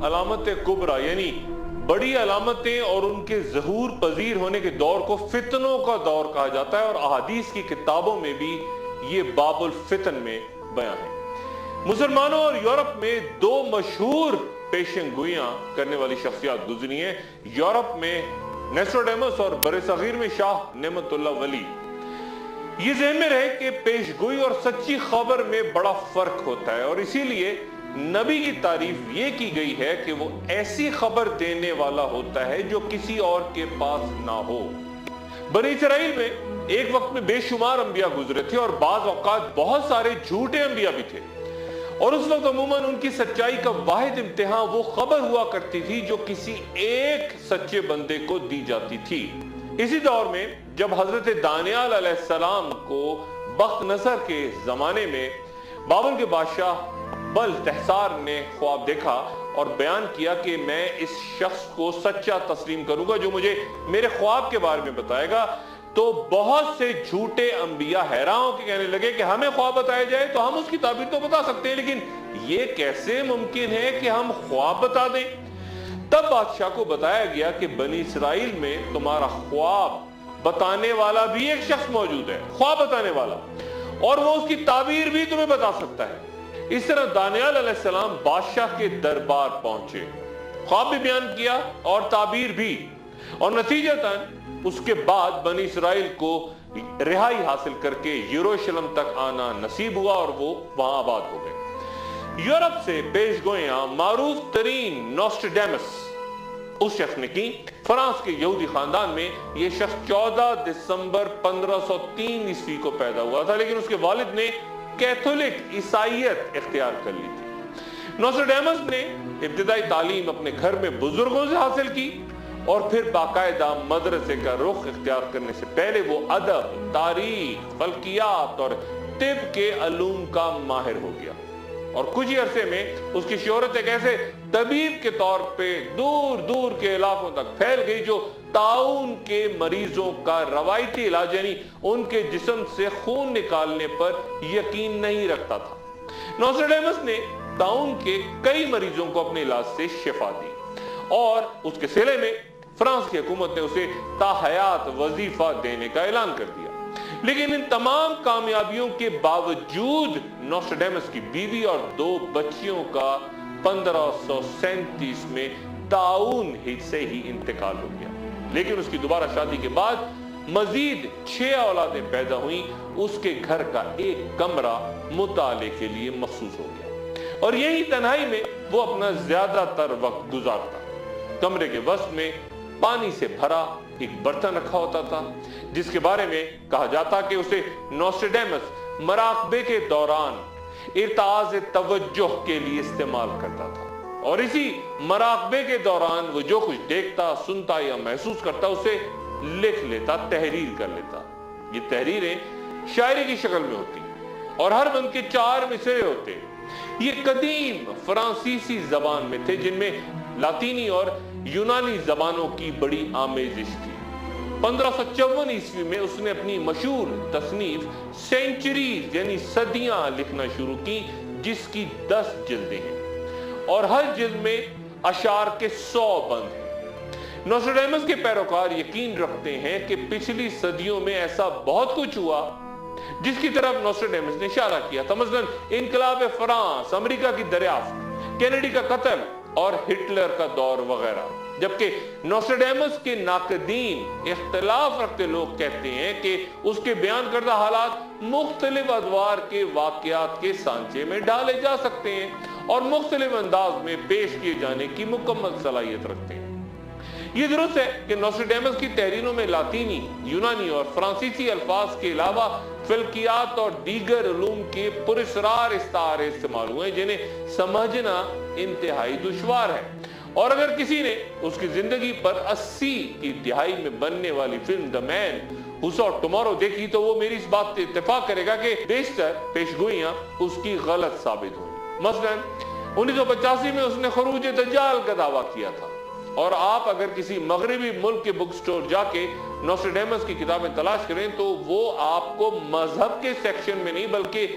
علامت کبرا یعنی بڑی علامتیں اور ان کے ظہور پذیر ہونے کے دور کو فتنوں کا دور کہا جاتا ہے، اور احادیث کی کتابوں میں بھی یہ باب الفتن میں بیان ہے۔ مسلمانوں اور یورپ میں دو مشہور پیشن گوئیاں کرنے والی شخصیات گزری ہیں، یورپ میں نیسٹراڈیمس اور برصغیر میں شاہ نعمت اللہ ولی۔ یہ ذہن میں رہے کہ پیش گوئی اور سچی خبر میں بڑا فرق ہوتا ہے، اور اسی لیے نبی کی تعریف یہ کی گئی ہے کہ وہ ایسی خبر دینے والا ہوتا ہے جو کسی اور کے پاس نہ ہو۔ بنی اسرائیل میں ایک وقت میں بے شمار انبیاء گزرے تھے، اور بعض اوقات بہت سارے جھوٹے انبیاء بھی تھے، اور اس وقت عموماً ان کی سچائی کا واحد امتحان وہ خبر ہوا کرتی تھی جو کسی ایک سچے بندے کو دی جاتی تھی۔ اسی دور میں جب حضرت دانیال علیہ السلام کو بخت نصر کے زمانے میں بابل کے بادشاہ بلتحسار نے خواب دیکھا اور بیان کیا کہ میں اس شخص کو سچا تسلیم کروں گا جو مجھے میرے خواب کے بارے میں بتائے گا، تو بہت سے جھوٹے انبیاء حیران ہو کے کہنے لگے کہ ہمیں خواب بتایا جائے تو ہم اس کی تعبیر تو بتا سکتے ہیں، لیکن یہ کیسے ممکن ہے کہ ہم خواب بتا دیں؟ تب بادشاہ کو بتایا گیا کہ بنی اسرائیل میں تمہارا خواب بتانے والا بھی ایک شخص موجود ہے، خواب بتانے والا، اور وہ اس کی تعبیر بھی تمہیں بتا سکتا ہے۔ اس طرح دانیال علیہ السلام بادشاہ کے دربار پہنچے، خواب بھی بیان کیا اور تعبیر بھی، اور نتیجتاً اس کے بعد بنی اسرائیل کو رہائی حاصل کر کے یروشلم تک آنا نصیب ہوا اور وہ وہاں آباد ہو گئے۔ یورپ سے پیش گوئیاں معروف ترین نوسٹریڈیمس اس شخص نے کی۔ فرانس کے یہودی خاندان میں یہ شخص 14 دسمبر 1503 عیسوی کو پیدا ہوا تھا، لیکن اس کے والد نے کیتھولک عیسائیت اختیار کر لی تھی۔ نوسٹریڈیمس نے ابتدائی تعلیم اپنے گھر میں بزرگوں سے حاصل کی، اور پھر باقاعدہ مدرسے کا رخ اختیار کرنے سے پہلے وہ ادب، تاریخ، فلکیات اور طب کے علوم کا ماہر ہو گیا، اور کچھ ہی عرصے میں اس کی شہرت ایک ایسے طبیب کے طور پہ دور دور کے علاقوں تک پھیل گئی جو طاعون کے مریضوں کا روایتی علاج یعنی ان کے جسم سے خون نکالنے پر یقین نہیں رکھتا تھا۔ نوسٹریڈیمس نے طاعون کے کئی مریضوں کو اپنے علاج سے شفا دی، اور اس کے صلے میں فرانس کی حکومت نے اسے تا حیات وظیفہ دینے کا اعلان کر دیا۔ لیکن ان تمام کامیابیوں کے باوجود نوسٹریڈیمس کی بیوی اور 2 بچیوں کا 1537 میں طاعون سے ہی انتقال ہو گیا، لیکن اس کی دوبارہ شادی کے بعد مزید 6 اولادیں پیدا ہوئیں۔ اس کے گھر کا ایک کمرہ مطالعے کے لیے مخصوص ہو گیا، اور یہی تنہائی میں وہ اپنا زیادہ تر وقت گزارتا۔ کمرے کے وسط میں پانی سے بھرا ایک برتن رکھا ہوتا تھا، جس کے بارے میں کہا جاتا کہ اسے نوسٹریڈیمس مراقبے کے دوران ارتعاظ توجہ کے لیے استعمال کرتا تھا، اور اسی مراقبے کے دوران وہ جو کچھ دیکھتا، سنتا یا محسوس کرتا اسے لکھ لیتا، تحریر کر لیتا۔ یہ تحریریں شاعری کی شکل میں ہوتی، اور ہر بند کے 4 مصرعے ہوتے۔ یہ قدیم فرانسیسی زبان میں تھے، جن میں لاطینی اور یونانی زبانوں کی بڑی آمیزش تھی۔ 1554 عیسوی میں اس نے اپنی مشہور تصنیف سینچریز یعنی صدیاں لکھنا شروع کی، جس کی 10 جلدیں ہیں، اور ہر جلد میں اشعار کے 100 بند ہیں۔ نوسٹریڈیمس کے پیروکار یقین رکھتے ہیں کہ پچھلی صدیوں میں ایسا بہت کچھ ہوا جس کی طرف نوسٹریڈیمس نے اشارہ کیا تھا، مثلا انقلاب فرانس، امریکہ کی دریافت، کینیڈی کا قتل اور ہٹلر کا دور وغیرہ۔ جبکہ نوسٹریڈیمس کے ناقدین اختلاف رکھتے لوگ کہتے ہیں کہ اس کے بیان کردہ حالات مختلف ادوار کے واقعات کے سانچے میں ڈالے جا سکتے ہیں اور مختلف انداز میں پیش کیے جانے کی مکمل صلاحیت رکھتے ہیں۔ یہ درست ہے کہ نوسٹریڈیمس کی تحریروں میں لاطینی، یونانی اور فرانسیسی الفاظ کے علاوہ فلکیات اور دیگر علوم کے پراسرار استعارے استعمال ہوئے، جنہیں سمجھنا انتہائی دشوار ہے، اور اگر کسی نے اس کی زندگی پر 80 کی دہائی میں بننے والی فلم دی مین ہو سا ٹمارو دیکھی تو وہ میری اس بات سے اتفاق کرے گا کہ بیشتر پیشگوئیاں اس کی غلط ثابت ہوئی۔ مثلا 1985 میں اس نے خروج دجال کا دعویٰ کیا تھا، اور آپ اگر کسی مغربی ملک کے بک سٹور جا کے نوسٹریڈیمس کی کتابیں تلاش کریں تو وہ آپ کو مذہب کے سیکشن میں نہیں بلکہ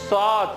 7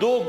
2